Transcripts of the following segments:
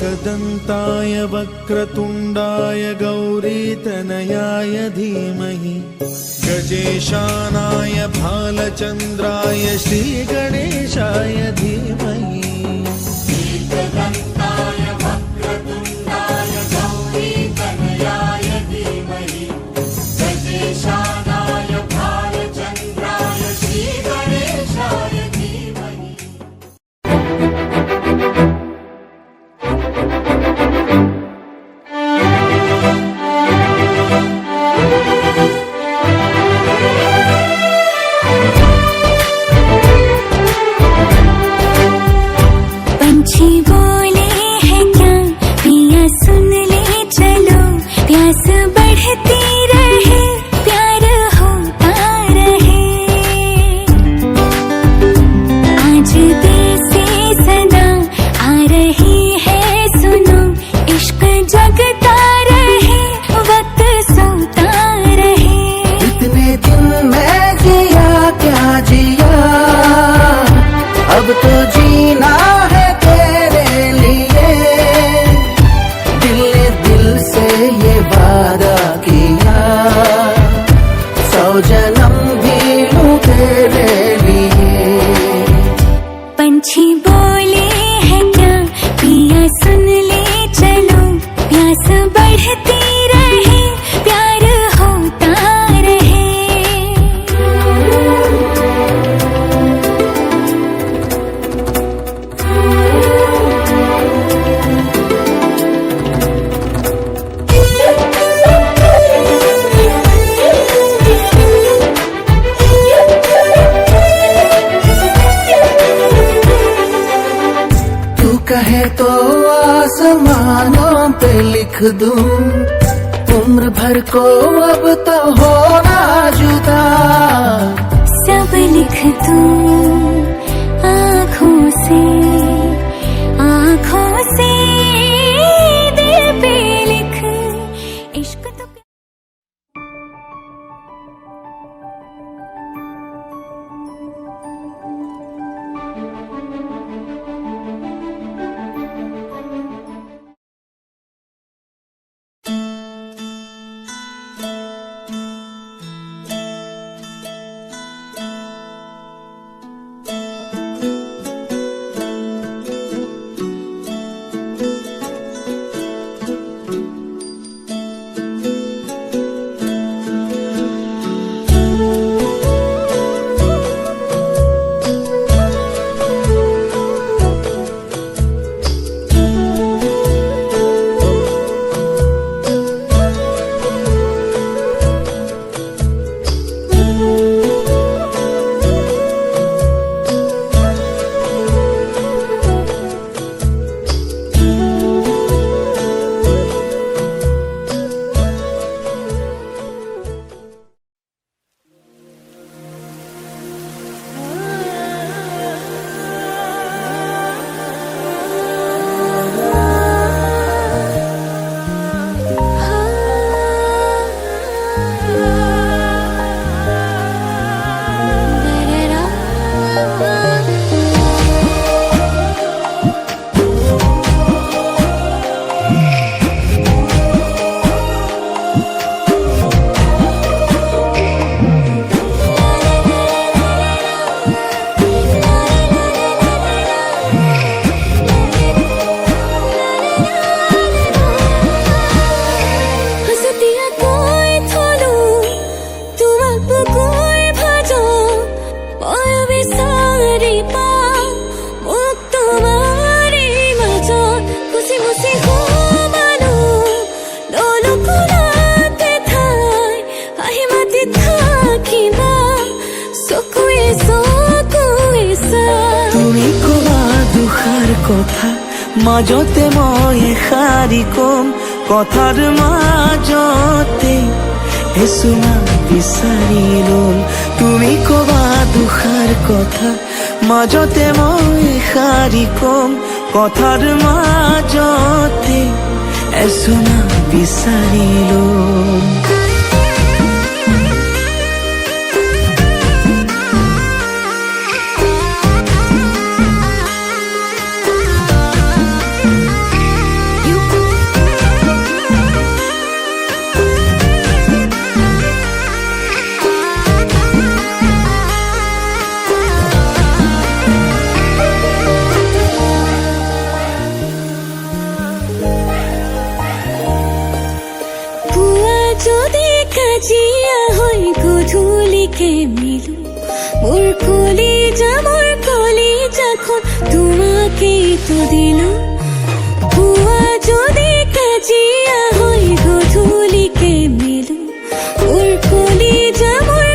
एकदन्ताय वक्रतुण्डाय गौरीतनयाय धीमहि गजेशानाय भालचन्द्राय श्रीगणेशाय धीमहि। एकदन्ताय वक्रतुण्डाय गौरीतनयाय धीमहि गजेशानाय भालचन्द्राय श्रीगणेशाय धीमहि। पंछी बोले हैं क्या पिया सुन ले चलो, प्यास बढ़ती रहे प्यार होता रहे। आज दिल से सदा आ रही है सुनो, इश्क जगता रहे वक्त सोता रहे। इतने दिन मैं जिया क्या जिया, अब तो जीना है तेरे लिए। दिल ने दिल से ये वादा किया, 100 जन्म भी लूं तेरे लिए। पंछी बोले हैं क्या पिया सुन ले चलो, प्यास बढ़ती रहे प्यार होता रहे। तू कहे तो आसमानों पे लिख दूं, उम्र भर को अब तो होना जुदा। सब लिख दूं आँखों से दिल पे लिख इश्क तो। কথা মাজতে মই এষাৰি কম, কথাৰ মাজতে এচুমা বিচাৰি লম। তুমি কবা দুষাৰ কথা মাজতে মই এষাৰি কম, কথাৰ মাজতে এচুমা বিচাৰি লম। কাজিয়া হৈ গধূলিকে মিলো মোৰ কলিজাখন তোমাকেই তো দিলো পুৱা যদি কাজিয়া হৈ গধূলিকে মিলো মোৰ কলিজাখন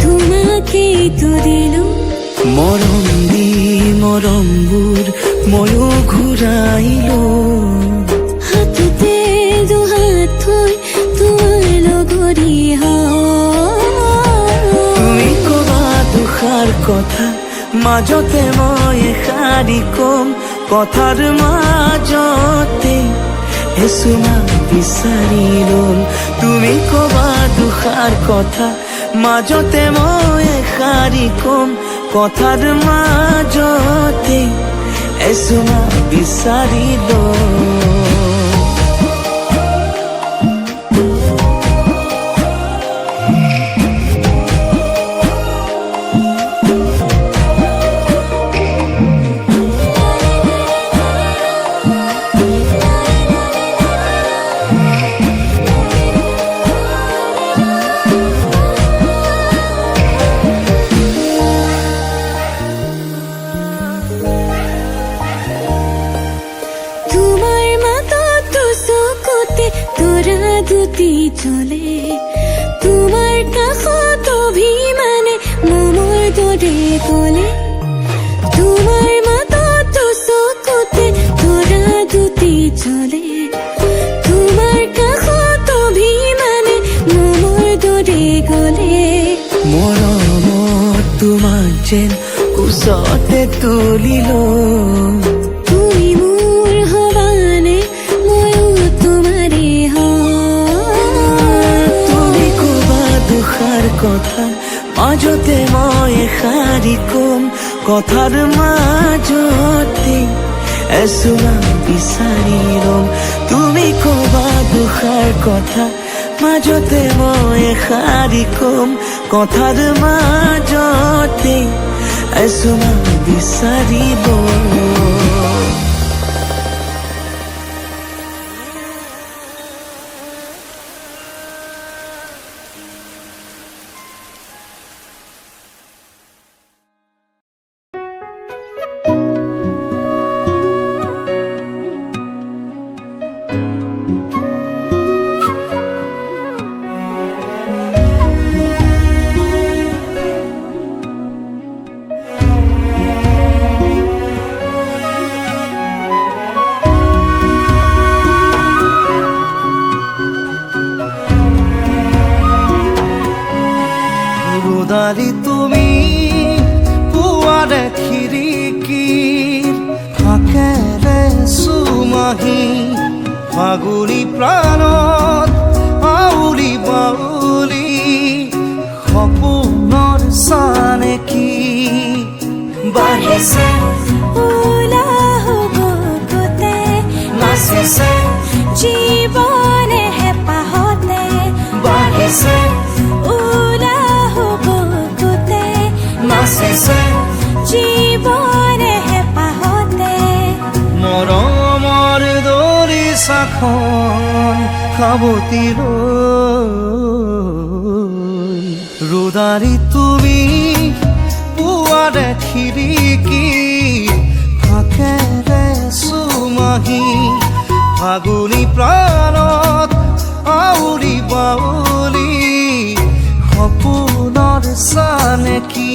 তোমাকেই তো দিলো মৰমবোৰ ময়ো ঘূৰাইলো হাততে দুহাত থৈ তোমাৰ লগৰী তুমি কবা দুষাৰ কথা মাজতে মই এষাৰি কম কথাৰ মাজতে এচুমা বিচাৰি ল'ম তুমি কবা দুষাৰ কথা মাজতে মই এষাৰি কম কথাৰ মাজতে এচুমা বিচাৰি ল'ম দুটি চলে তোমাৰ কাষত অভিমানে মমৰ দৰে গলে তোমাৰ মাতত চকুতে তৰা দুটি চলে তোমাৰ কাষত অভিমানে মমৰ দৰে গলে মৰমত তোমাক যেন কোচতে তুলিলো তুমি মোৰ হবানে ময়ো তোমাৰে কথা মাজতে মই এষাৰি কম কথাৰ মাজতে এচুমা বিচাৰি ল'ম তুমি কবা দুষাৰ কথা মাজতে মই এষাৰি কম কথাৰ মাজতে এচুমা বিচাৰি ল'ম ৰোদালি তুমি পুৱাৰে খিৰিকীৰ ফাকেৰে চুমাহি ফাগুনী প্ৰাণত আউলি বাউলি সপোনৰ চানেকি বাঢ়িছে উলাহ বুকুতে নাচিছে জীৱনে হেঁপাহতে বাঢ়িছে উলাহ বুকুতে নাচিছে জীৱনে হেঁপাহতে মৰমৰ দৰিচাখন সাৱটি লৈ ৰোদালি তুমি পুৱাৰে খিৰিকীৰ ফাকেৰে চুমাহি ফাগুনী প্ৰাণত আউলি বাউলি সপোনৰ চানেকি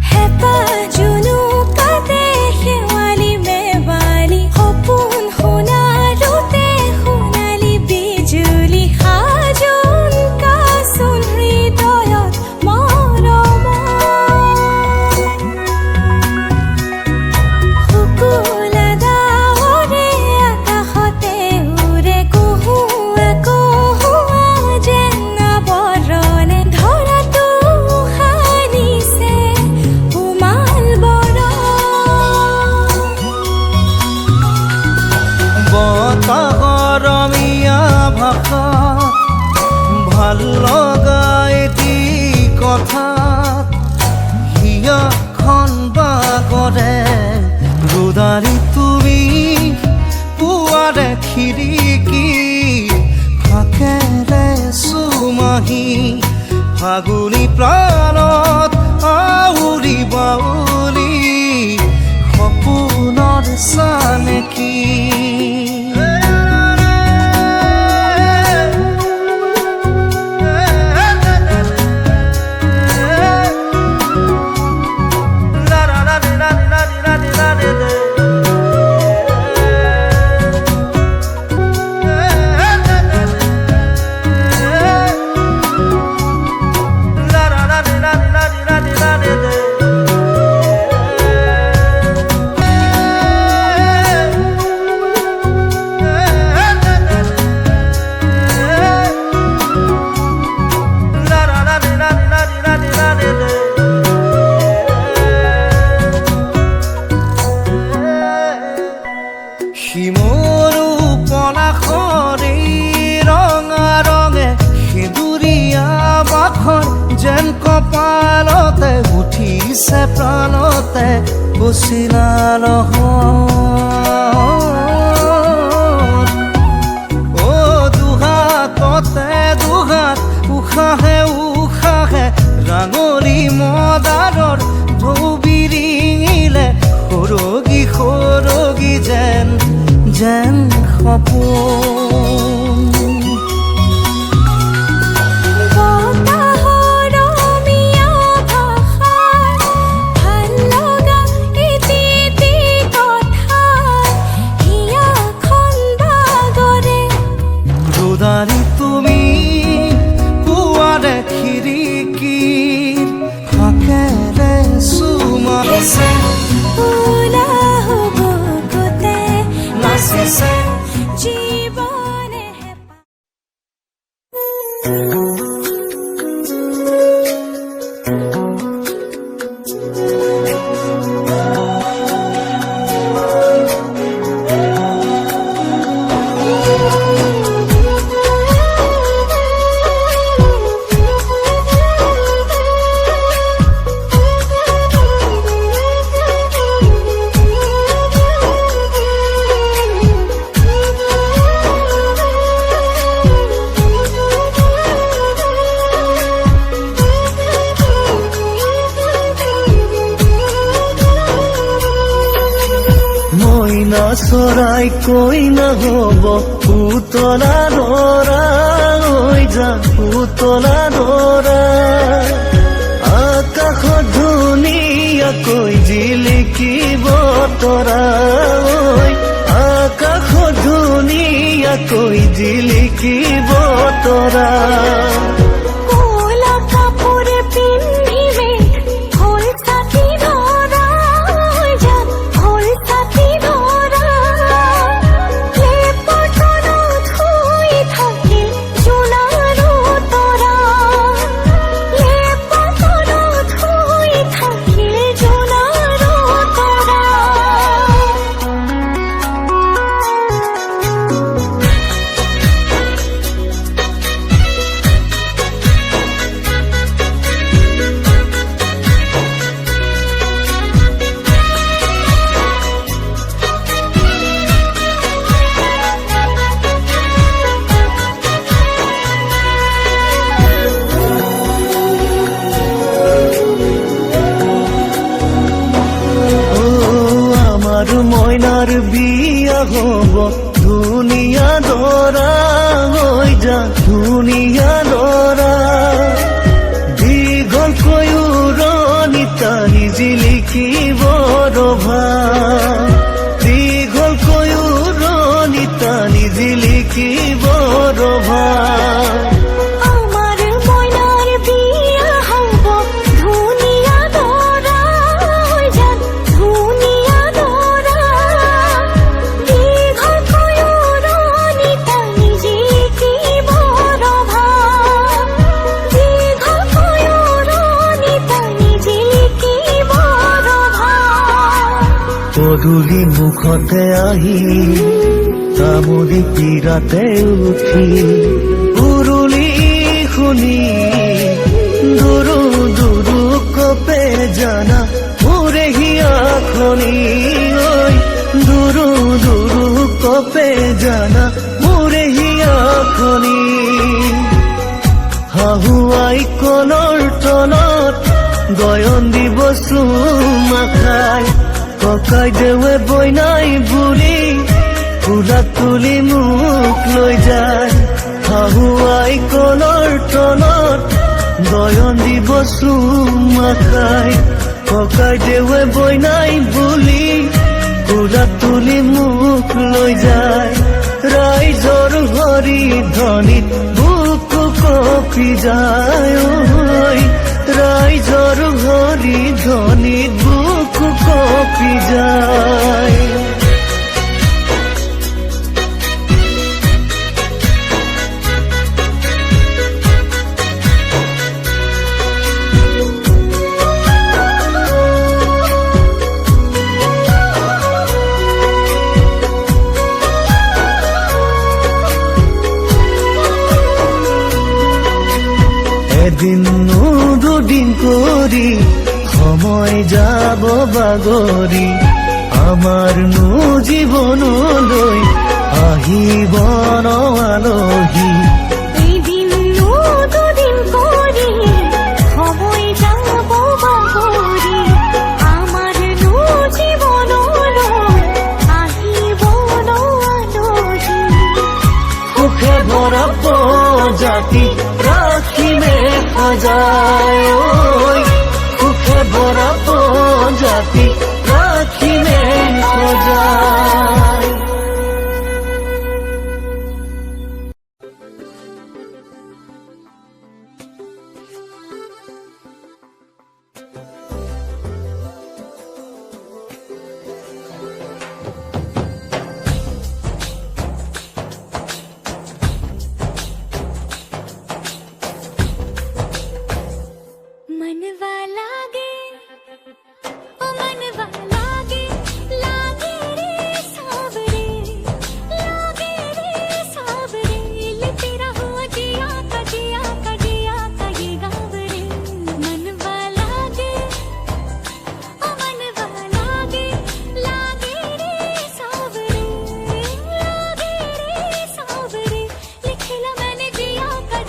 হেঁপাহ জুনুকাতে সেউ কৰে ৰোদাৰি তুমি পুৱাৰে খিৰিকী ফাকেৰে চুমাহি ফাগুনী প্ৰাণত আউৰি বাউলি সপোনৰ চানেকি শিমৰু পলাশৰে ৰঙা ৰঙে সেঁদুৰীয়া বাখৰ যেন কপালতে উঠিছে প্ৰাণতে পচিলা অ দুহাততে দুহাত উশাহে উশাহে ৰাঙলী মদাৰৰ ঢৌ বিৰিঙিলে সৰগী সৰগী যেন সপোন বতাহৰ অমিয়া ভাষাৰ ভাল লগা ইতি কথা হিয়াখন বাগৰে ৰোদাৰি তুমি পুৱাৰে খিৰিকীৰ ফাকেৰে চুমাহিছে উলাহ বুকুতে নাচিছে জীৱনে মইনা চৰাই কৈ নহ'ব পুতলা দৰা হৈ যা পুতলা দৰা আকাশত ধুনীয়াকৈ জিলিকিব তৰা আকাশত ধুনীয়াকৈ জিলিকিব তৰা কোলা কাপোৰ পিন্ধিবে ফুল ছাতি ধৰা যাত ফুল ছাতি ধৰা লেপটনত শুই থাকিল জোনাৰো তৰা লেপটনত শুই থাকিল জোনাৰো তৰা মইনাৰ বিয়া হ'ব ধুনীয়া দৰা হৈ যা ধুনীয়া দৰা দীঘলকৈ উৰণি তাৰি জিলিকিব ৰভা দীঘলকৈ উৰণি তাৰি জিলিকিব ৰভা আমার ময়নার বিয়া হব ধুনিয়া দরা যান ধুনিয়া দরা দীঘল কয়ুরনি তানি জিলিকিব রভা দীঘল কয়ুরনি তানি জিলিকিব রভা পদূলি মুখতে আহি তামুলি পীৰাতে উঠি উৰুলি শুনি দুৰু দুৰু কপে জানা মোৰে হিয়া খনি ওই দুৰু দুৰু কপে জানা মোৰে হিয়া খনি হাহুয়াই কলৰ তলত গয়ন দিব চুমা খাই ককাই দেৱে বইনাই বুলি ফুলাত তুলি মোক লৈ যায় হাহুৱাই কলৰ তলত গয়ন দিব চুমা খাই ককাই দেৱে বইনাই বুলি ফুলাত তুলি মোক লৈ যায় ৰাইজৰ হৰি ধ্বনিত বুকু কঁপি যায় ঐ ৰাইজৰ হৰি ধ্বনিত বুকু কঁপি যায় এদিন দুদিন কৰি সময় যাব বাগৰি আমাৰ জীৱনলৈ আহিব ন আলহী এদিন দুদিন কৰি সময় যাব বাগৰি আমাৰ জীৱনলৈ আহিব ন আলহী সুখে ভৰা প্ৰজাতি রাখিমে সজায় ঐ সুখে ভরা প্রজাতি রাখিমে সজায় मनवा लागे ओ मनवा लागे लागे रे सावरे ले तेरा हुआ जिया का जिया का जिया का ये गाँव रे मनवा लागे ओ मनवा लागे लागे रे सावरे लिखला मैंने जिया का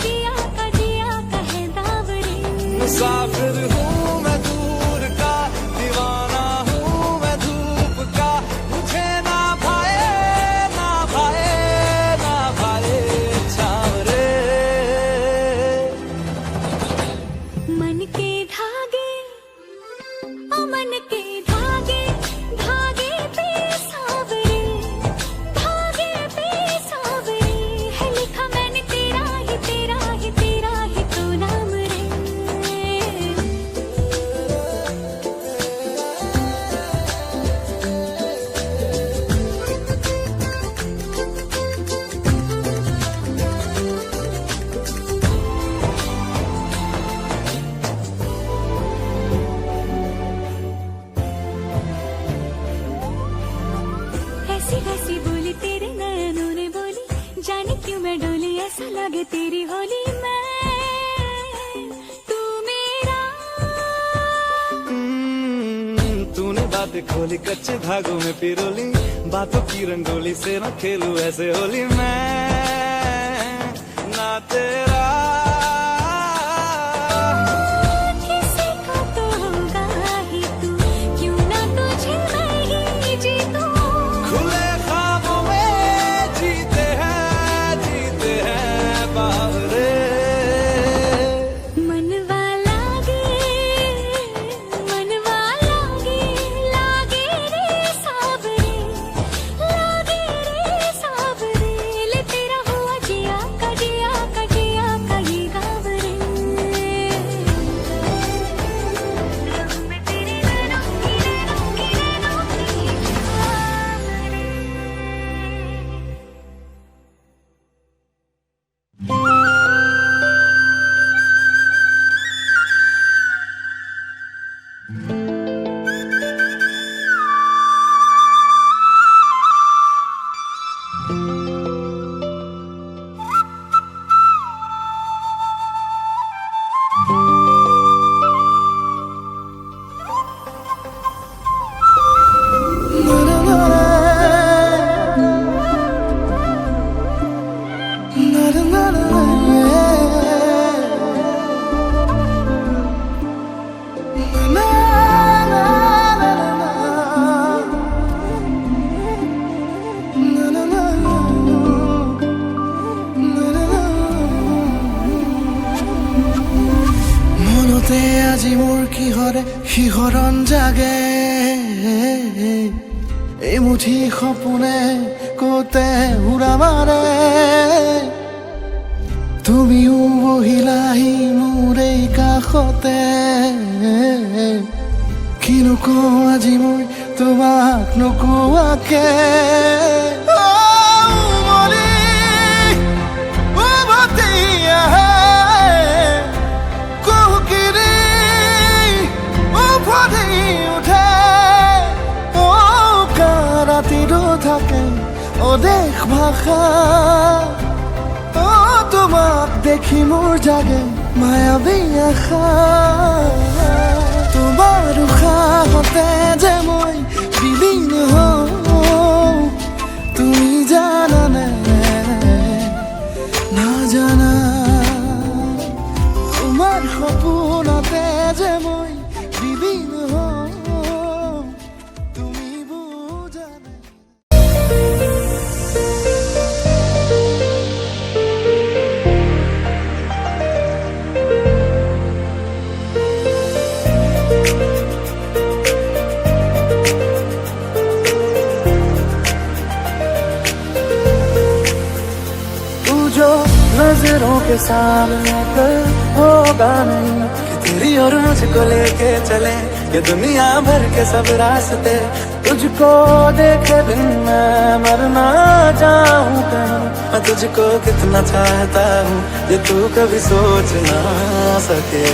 है दाव रे मुसाफिर हूँ मैं दूर का दीवाना हूँ मैं धूप का मुझे ना भाए ना भाए ना भाए छावरे मन के धागे ओ मन के धागे धागे पे सावरे है लिखा मैंने तेरा ही तो नाम रे ऐसी वैसी बोली तेरे नैनों ने बोली जाने क्यों मैं डोली ऐसा लगे तेरी होली मैं तू मेरा तूने बातें खोली कच्चे धागों में पिरोली बातों की रंगोली से न खेलूं ऐसे होली मैं ना तेरा किसी का तो होगा ही तू क्यों ना तुझे मैं ही जीतूं खुले ख्वाबों में जीते हैं बावरे मनवा लागे लागे रे सावरे ले तेरा हुआ जिया का जिया শিহৰণ জাগে এই মুঠি সপোনে কতে উৰা মাৰে তুমিও বহিলাহি মোৰ এই কাষতে কিনো কওঁ আজি মই তোমাক নোকোৱাকে অদেশ ভাষা তোমাক দেখি মোৰ জাগে মায়াবী আশা তোমাৰ উশাহতে যে মই বিলীন হওঁ তুমি জানানে নাজানা তোমাৰ সপোনতে যে মই বিলীন হওঁ তুমি বুজানে नजरों के सामने कल होगा नहीं कि तेरी और मुझको लेके चले ये दुनिया भर के सब रास्ते तुझको देखे बिन मैं मर ना जाऊं कहीं मैं तुझको कितना चाहता हूँ ये तू कभी सोच ना सके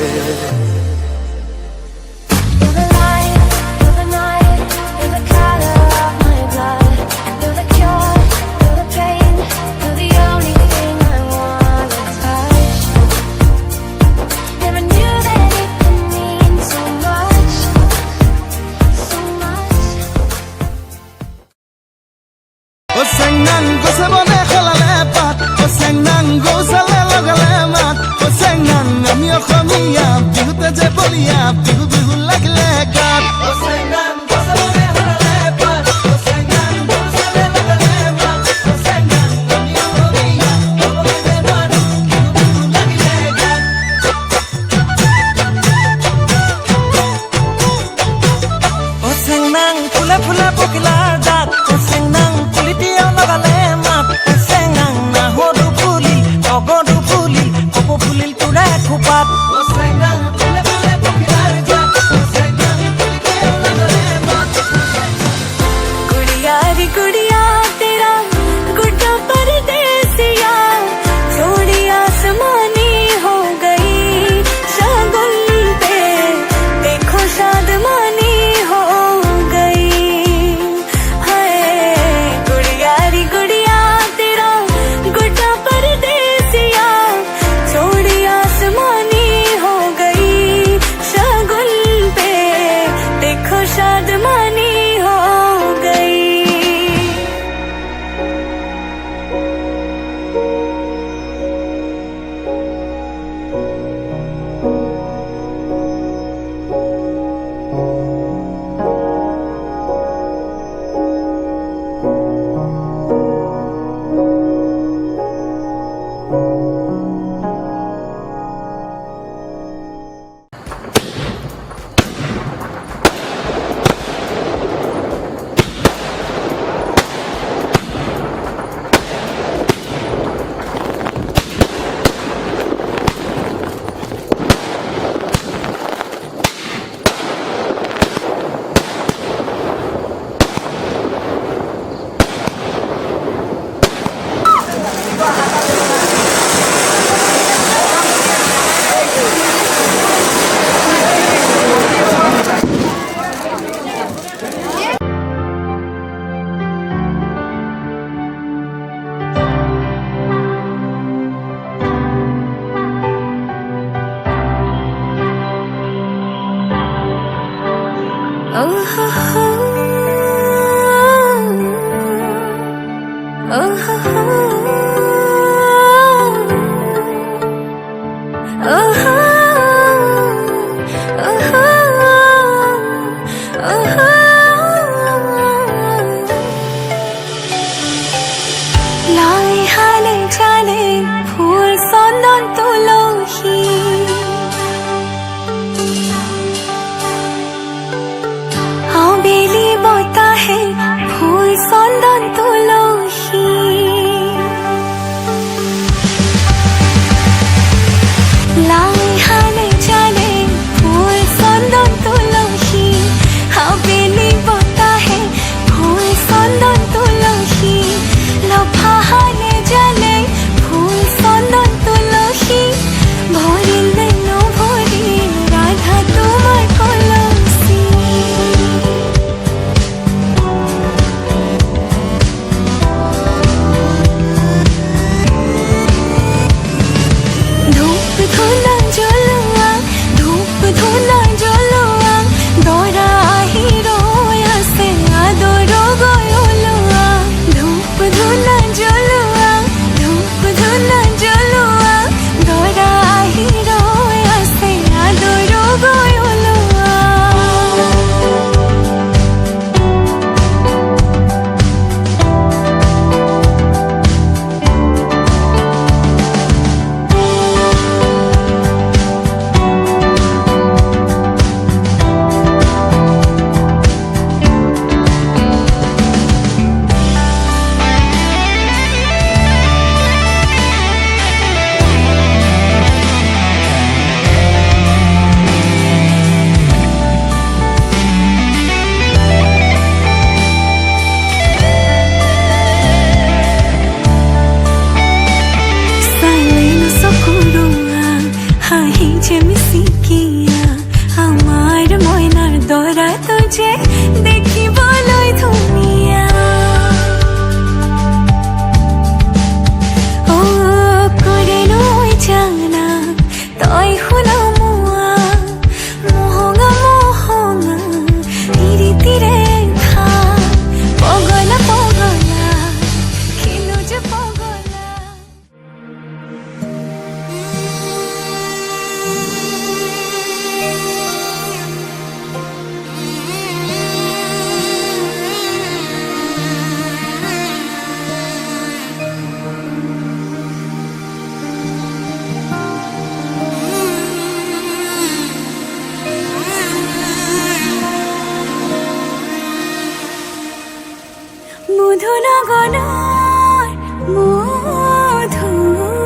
মধুনগনার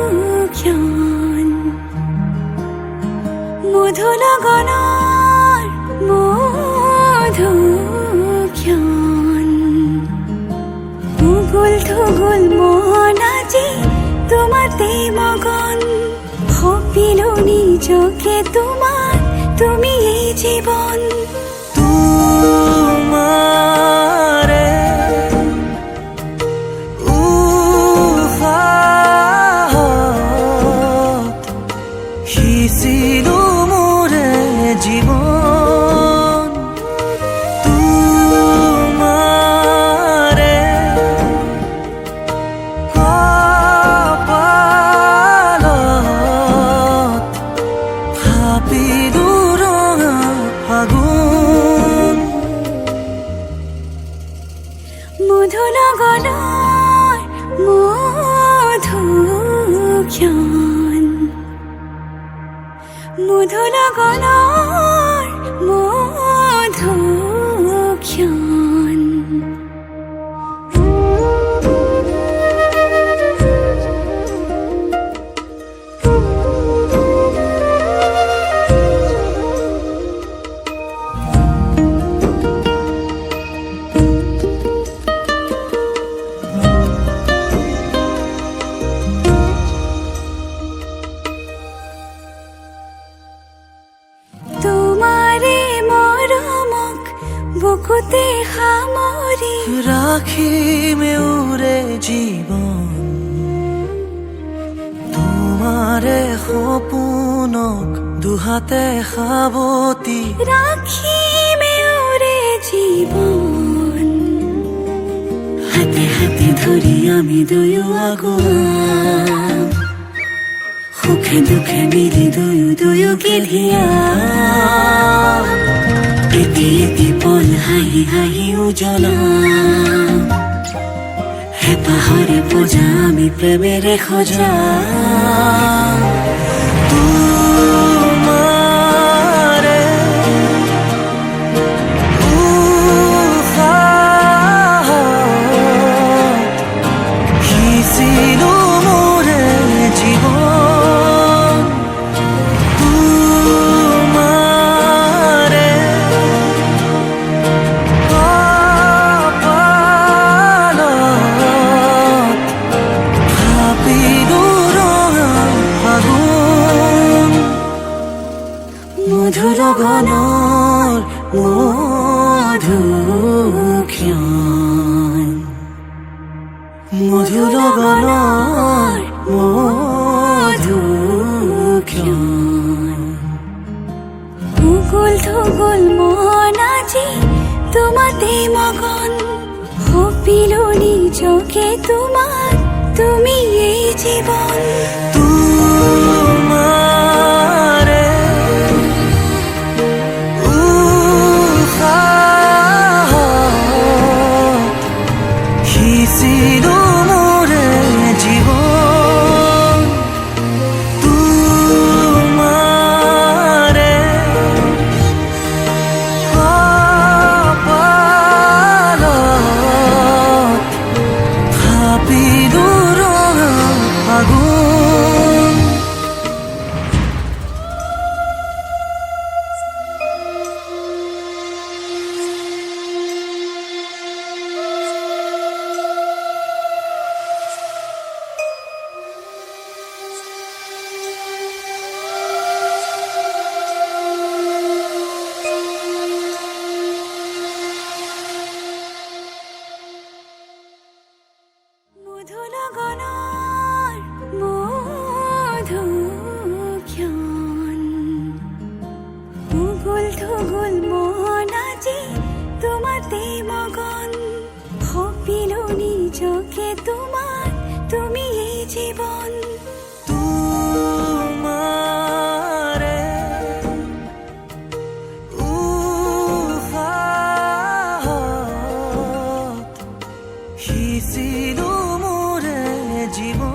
মধুক্ষণ মধুনগনার মধুক্ষণ উগুল থুগুল মন আজি তোমাতে মগন ভাবিলো নিজকে তোমার তুমি এই জীবন তোমারে উফাহত সিঁচিলো মোৰে জীৱন তোমাৰে কপালত ভাবিলো ৰঙা ফাগুন মধুনগনাৰ মধুক্ষণ মধুনগনাৰ মধুক্ষণ তোমাৰে মৰমক বুকুতে সামৰি ৰাখিমে উৰে জীৱন তোমাৰে সপোনক দুহাতে সাৱটি রাখিমে ওরে জীবন হাতে হাতে ধরি আমি দুয়ো আগুয়াম সুখে দুখে মিলি দুয়ো দুয়ো গেলিয়া এটি এটি পল হাঁহি হাঁহি উজ্বলাম হেঁপাহৰে পূজা আমি প্ৰেমেৰে সজাম তোমাৰে উশাহত সিঁচিলো মোৰে জীৱন তোমাৰে কপালত ভাবিলো ৰঙা ফাগুন মধুৰগণৰ মধুক্ষণ মধুৰগণৰ মধুক্ষণ উগুল থুগুল মন আজি তোমাতে মগন ভাবিলো নিজকে তোমাৰ তুমি এই জীবন তোমাৰে উশাহত সিঁচিলো মোৰে জীৱন তোমাৰে কপালত ভাবিলো ৰঙা ফাগুন মধুনগনার মধুক্ষণ উগুল থুগুল মন আজি তোমাতে মগন ভাবিলো নিজকে তোমার তুমি এই জীবন তোমাৰে উশাহত সিঁচিলো মোৰে জীৱন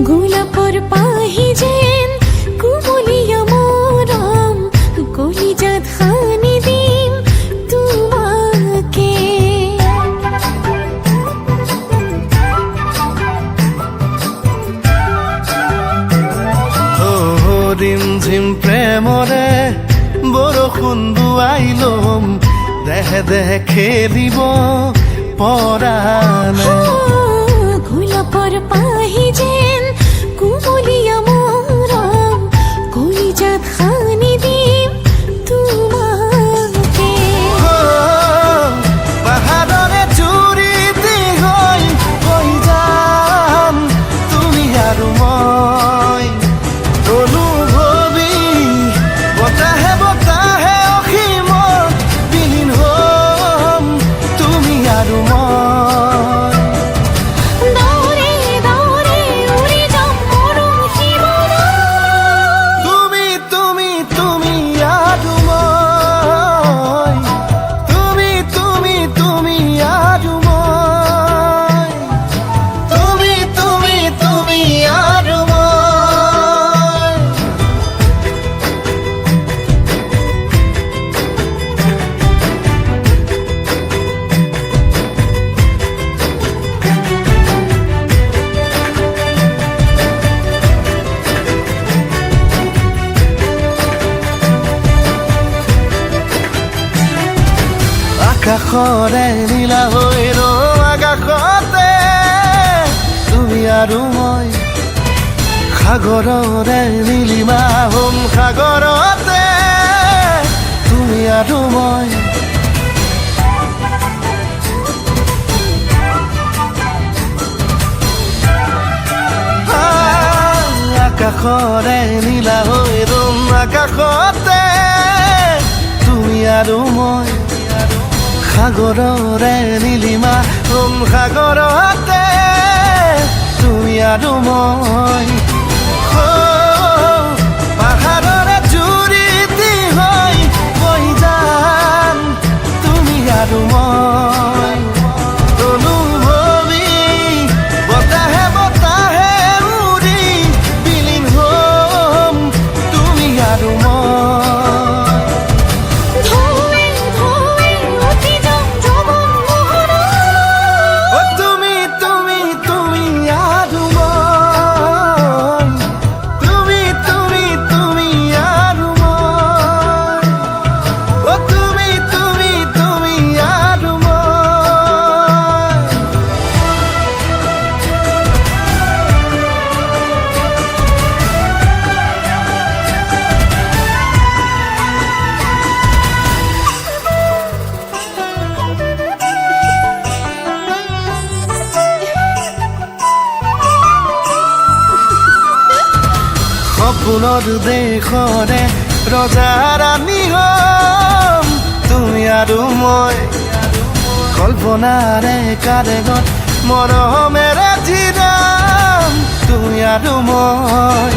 গোলাপৰ পাহি যেন কুমলীয়া মৰম কলিজাত সানি দিম তোমাকে ৰিম ঝিম প্ৰেমৰে বৰষুণ দুৱাই লম দেহে দেহে খেলিব পৰা নাই গোলাপৰ পাহি যেন কুমলীয়া মৰম কলিজাত সানি দিম তোমাকে পাহাৰৰে চুৰিটি হৈ যাম তুমি আৰু মই অনুভৱী বতাহে বতাহে অসীমত বিলীন হ'ম তুমি আৰু মই দৌৰে দৌৰে উৰি যাম মৰম সীমানা তুমি তুমি তুমি আৰু মই তুমি তুমি তুমি আৰু মই তুমি তুমি তুমি আৰু মই আকাশৰে নীলা হৈ ৰওঁ আকাশতে তুমি আৰু মই সাগৰৰে নীলিমা হ'ম সাগৰতে তুমি আৰু মই আকাশৰে নীলা হৈ ৰওঁ আকাশতে তুমি আৰু মই সাগৰৰে নীলিমা হ'ম সাগৰতে তুমি আৰু মই পাহাৰৰে চুৰিটি হৈ বৈ যাম তুমি আৰু মই অনুভৱী বতাহে বতাহে উৰি বিলীন হ'ম তুমি আৰু মই ধোৱে ধোৱে উঠি যাম যৌৱন মোহনা ও তুমি তুমি তুমি আৰু মই তুমি তুমি তুমি আৰু মই ও তুমি তুমি তুমি আৰু মই সপোনৰ দেশৰে ৰজা ৰাণী হ'ম তুমি আৰু মই কল্পনাৰে কাৰেগত মৰমেৰে জিৰাম তুমি আৰু মই